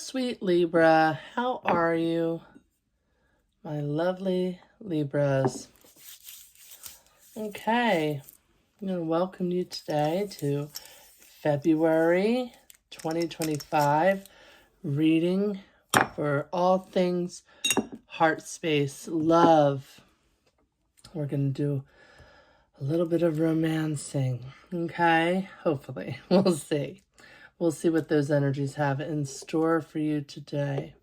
sweet Libra. How are you, my lovely Libras? Okay, I'm going to welcome you today to February 2025 reading for all things heart space, love. We're going to do a little bit of romancing, okay? Hopefully, we'll see. We'll see what those energies have in store for you today.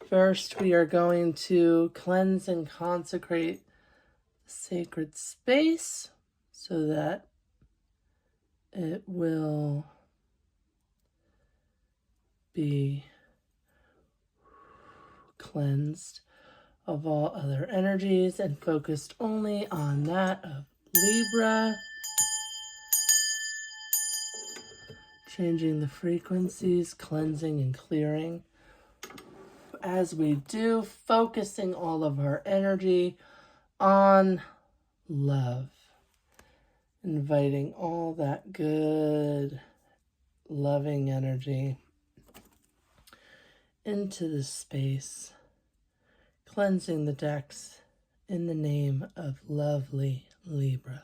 First, we are going to cleanse and consecrate the sacred space so that it will be cleansed of all other energies and focused only on that of Libra. Changing the frequencies, cleansing and clearing. As we do, focusing all of our energy on love. Inviting all that good, loving energy into the space. Cleansing the decks in the name of lovely Libra.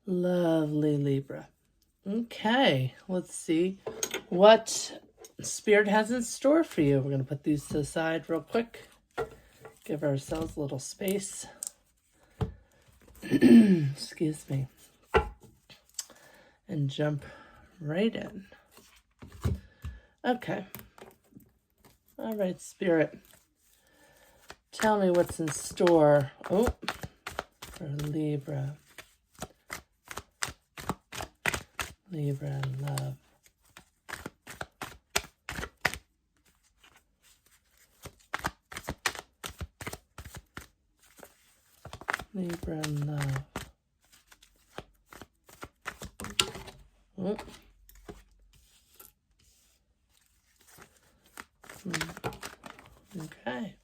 Lovely Libra. Okay, let's see what Spirit has in store for you. We're going to put these to the side real quick. Give ourselves a little space. Excuse me. And jump right in. Okay. All right, Spirit. Tell me what's in store. Oh, for Libra. Libra and love. Libra and love. Oh. Okay.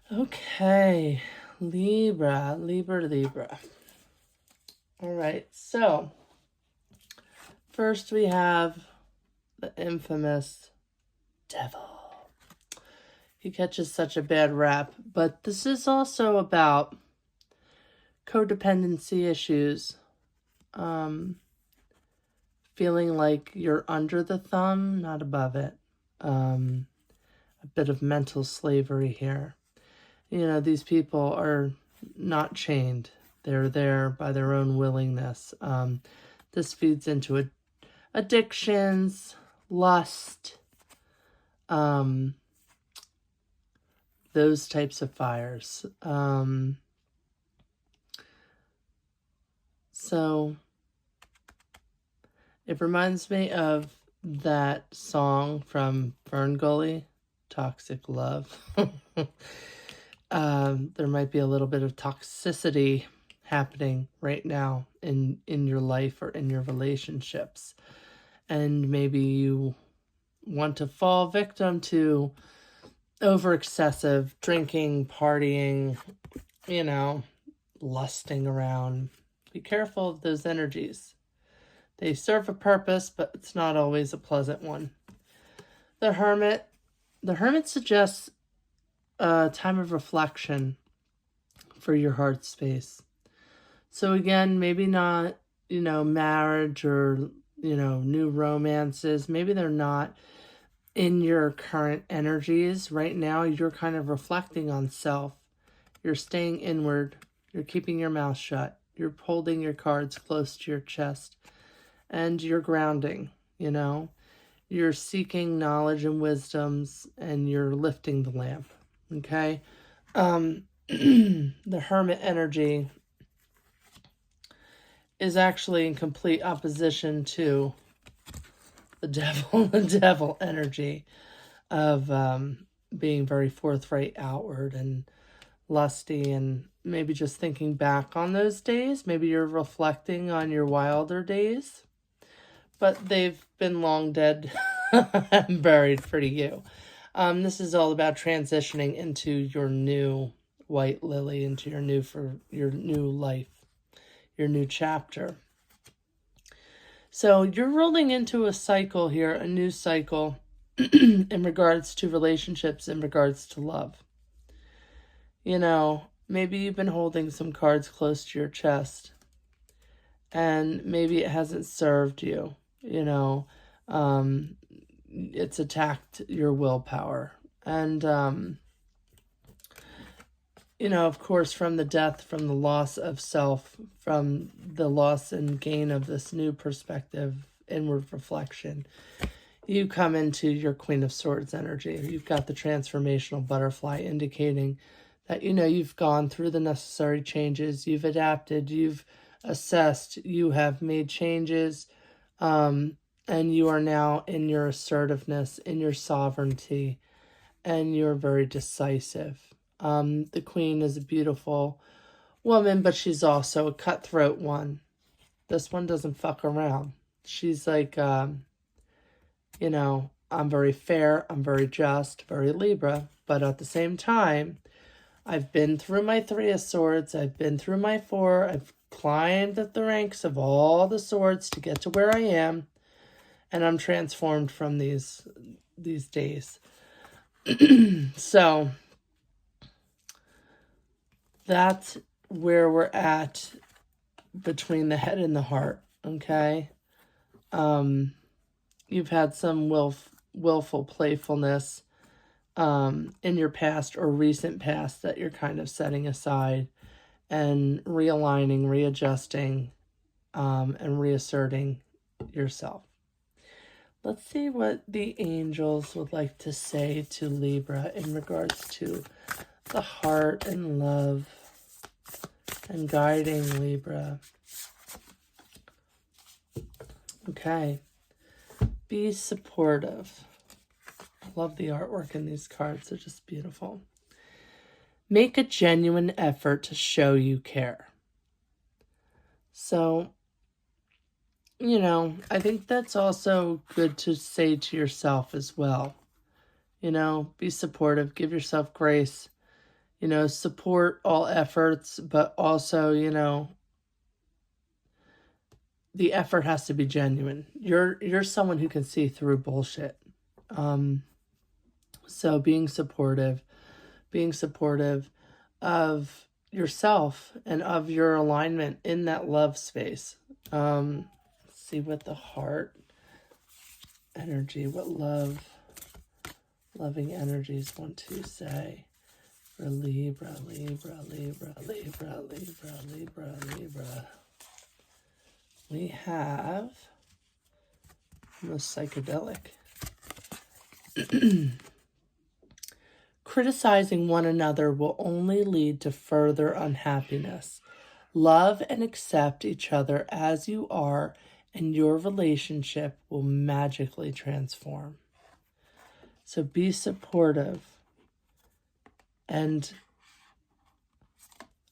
Okay. Libra. All right. So, first we have the infamous devil. He catches such a bad rap, but this is also about codependency issues. Feeling like you're under the thumb, not above it. A bit of mental slavery here. You know, these people are not chained. They're there by their own willingness. This feeds into addictions, lust, those types of fires. So it reminds me of that song from Fern Gully, Toxic Love. There might be a little bit of toxicity happening right now in your life or in your relationships. And maybe you want to fall victim to over excessive drinking, partying, lusting around. Be careful of those energies. They serve a purpose, but it's not always a pleasant one. The Hermit suggests a time of reflection for your heart space. So again, maybe not, marriage or, new romances. Maybe they're not in your current energies. Right now, you're kind of reflecting on self. You're staying inward. You're keeping your mouth shut. You're holding your cards close to your chest. And you're grounding, You're seeking knowledge and wisdoms, and you're lifting the lamp, okay? The Hermit energy is actually in complete opposition to the devil energy of being very forthright outward and lusty, and maybe just thinking back on those days. Maybe you're reflecting on your wilder days, but they've been long dead and buried for you. This is all about transitioning into your new white lily, into your new life, your new chapter. So you're rolling into a cycle here, a new cycle in regards to relationships, in regards to love. You know, maybe you've been holding some cards close to your chest and maybe it hasn't served you, you know. It's attacked your willpower. And, you know, of course, from the death, from the loss of self, from the loss and gain of this new perspective, inward reflection, you come into your Queen of Swords energy. You've got the transformational butterfly indicating that, you know, you've gone through the necessary changes, you've adapted, you've assessed, you have made changes, and you are now in your assertiveness, in your sovereignty, and you're very decisive. The Queen is a beautiful woman, but she's also a cutthroat one. This one doesn't fuck around. She's like, you know, I'm very fair, I'm very just, very Libra, but at the same time, I've been through my 3 of Swords, I've been through my 4, I've climbed up the ranks of all the swords to get to where I am, and I'm transformed from these days. So that's where we're at between the head and the heart, okay? You've had some willful playfulness in your past or recent past that you're kind of setting aside and realigning, readjusting, and reasserting yourself. Let's see what the angels would like to say to Libra in regards to the heart and love and guiding Libra. Okay. Be supportive. I love the artwork in these cards. They're just beautiful. Make a genuine effort to show you care. So, you know, I think that's also good to say to yourself as well. You know, be supportive, give yourself grace, you know, support all efforts, but also, you know, the effort has to be genuine. You're someone who can see through bullshit. So being supportive of yourself and of your alignment in that love space. Let's see what the heart energy, what loving energies want to say for Libra. We have most psychedelic. Criticizing one another will only lead to further unhappiness. Love and accept each other as you are, and your relationship will magically transform. So be supportive and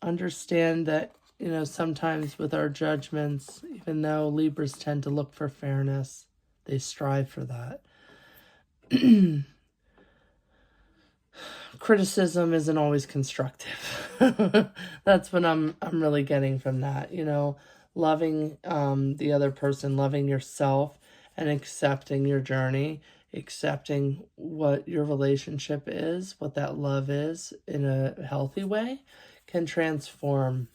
understand that, you know, sometimes with our judgments, even though Libras tend to look for fairness, they strive for that. Criticism isn't always constructive. That's what I'm really getting from that. You know, loving the other person, loving yourself, and accepting your journey, accepting what your relationship is, what that love is in a healthy way, can transform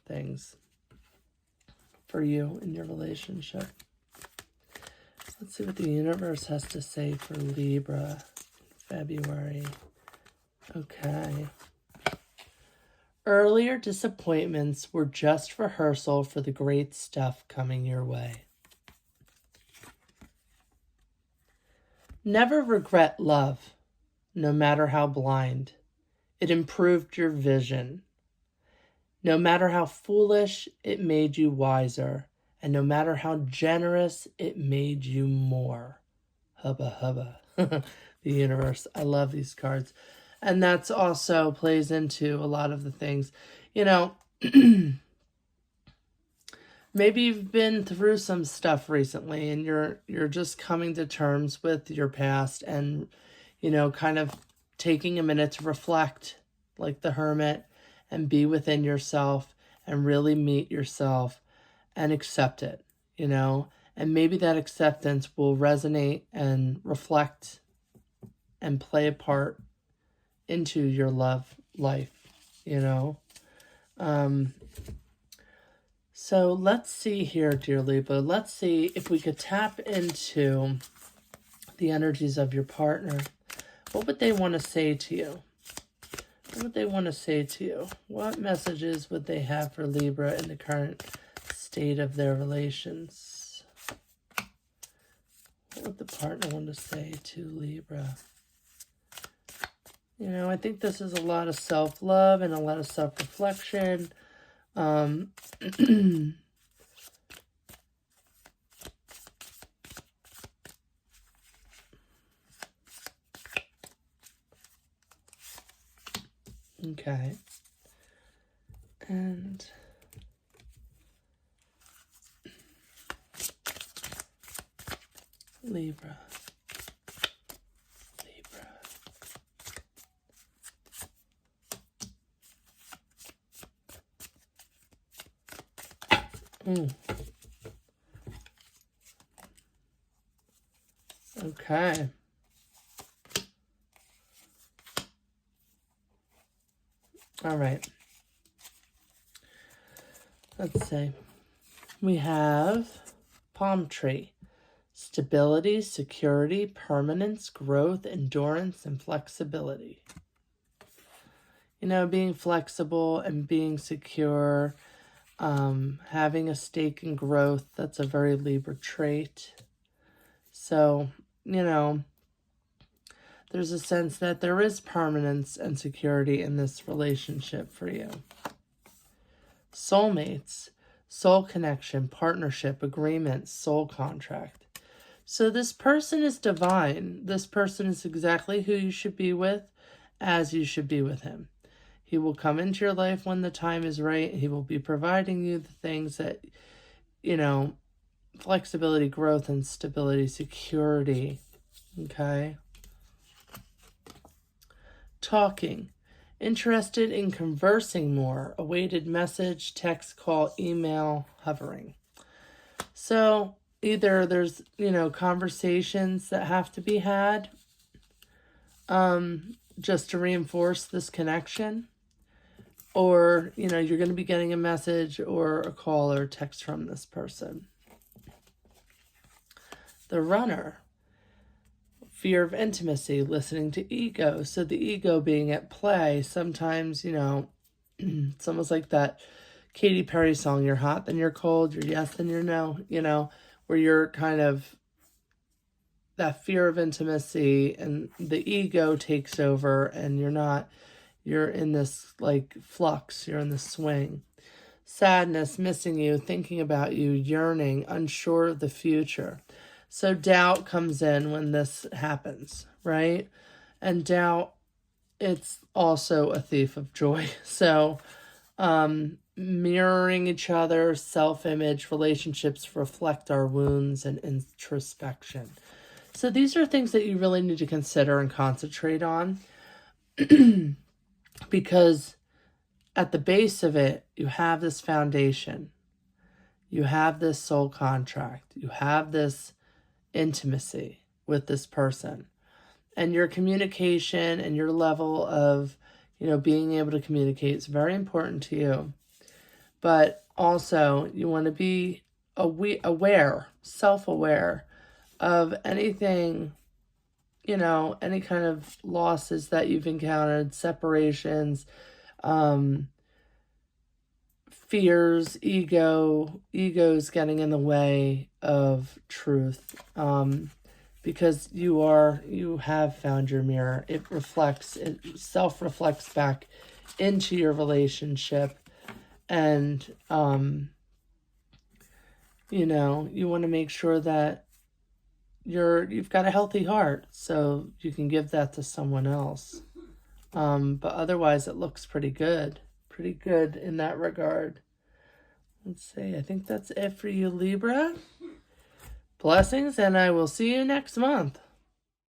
things for you in your relationship. Let's see what the universe has to say for Libra in February. Okay. Earlier disappointments were just rehearsal for the great stuff coming your way. Never regret love, no matter how blind. It improved your vision. No matter how foolish, it made you wiser. And no matter how generous, it made you more. Hubba hubba. The universe. I love these cards. And that's also plays into a lot of the things. You know, maybe you've been through some stuff recently and you're just coming to terms with your past and, you know, kind of taking a minute to reflect like the hermit and be within yourself and really meet yourself and accept it, you know, and maybe that acceptance will resonate and reflect and play a part into your love life, you know. So let's see here, dear Libra. Let's see if we could tap into the energies of your partner. What would they want to say to you? What would they want to say to you? What messages would they have for Libra in the current state of their relations? What would the partner want to say to Libra? You know, I think this is a lot of self-love and a lot of self-reflection. Okay. And Libra. Okay. All right. Let's see. We have palm tree. Stability, security, permanence, growth, endurance, and flexibility. You know, being flexible and being secure, having a stake in growth, that's a very Libra trait. So, you know, there's a sense that there is permanence and security in this relationship for you. Soulmates, soul connection, partnership, agreement, soul contract. So this person is divine. This person is exactly who you should be with, as you should be with him. He will come into your life when the time is right. He will be providing you the things that, you know, flexibility, growth, and stability, security. Okay. Talking. Interested in conversing more. Awaited message, text, call, email, hovering. So either there's, you know, conversations that have to be had just to reinforce this connection. Or, you know, you're going to be getting a message or a call or text from this person. The runner. Fear of intimacy, listening to ego. So the ego being at play. Sometimes, you know, it's almost like that Katy Perry song, you're hot, then you're cold, you're yes, then you're no, you know, where you're kind of, that fear of intimacy and the ego takes over and you're in this like flux, you're in this swing. Sadness, missing you, thinking about you, yearning, unsure of the future. So doubt comes in when this happens, right? And doubt, it's also a thief of joy. So mirroring each other, self-image, relationships reflect our wounds and introspection. So these are things that you really need to consider and concentrate on because at the base of it, you have this foundation. You have this soul contract. You have this intimacy with this person, and your communication and your level of, you know, being able to communicate is very important to you. But also you want to be aware, self-aware of anything, you know, any kind of losses that you've encountered, separations, fears, egos getting in the way of truth, because you have found your mirror. It self-reflects back into your relationship, and you know, you want to make sure that you've got a healthy heart so you can give that to someone else, but otherwise it looks pretty good in that regard. Let's see, I think that's it for you, Libra. Blessings, and I will see you next month.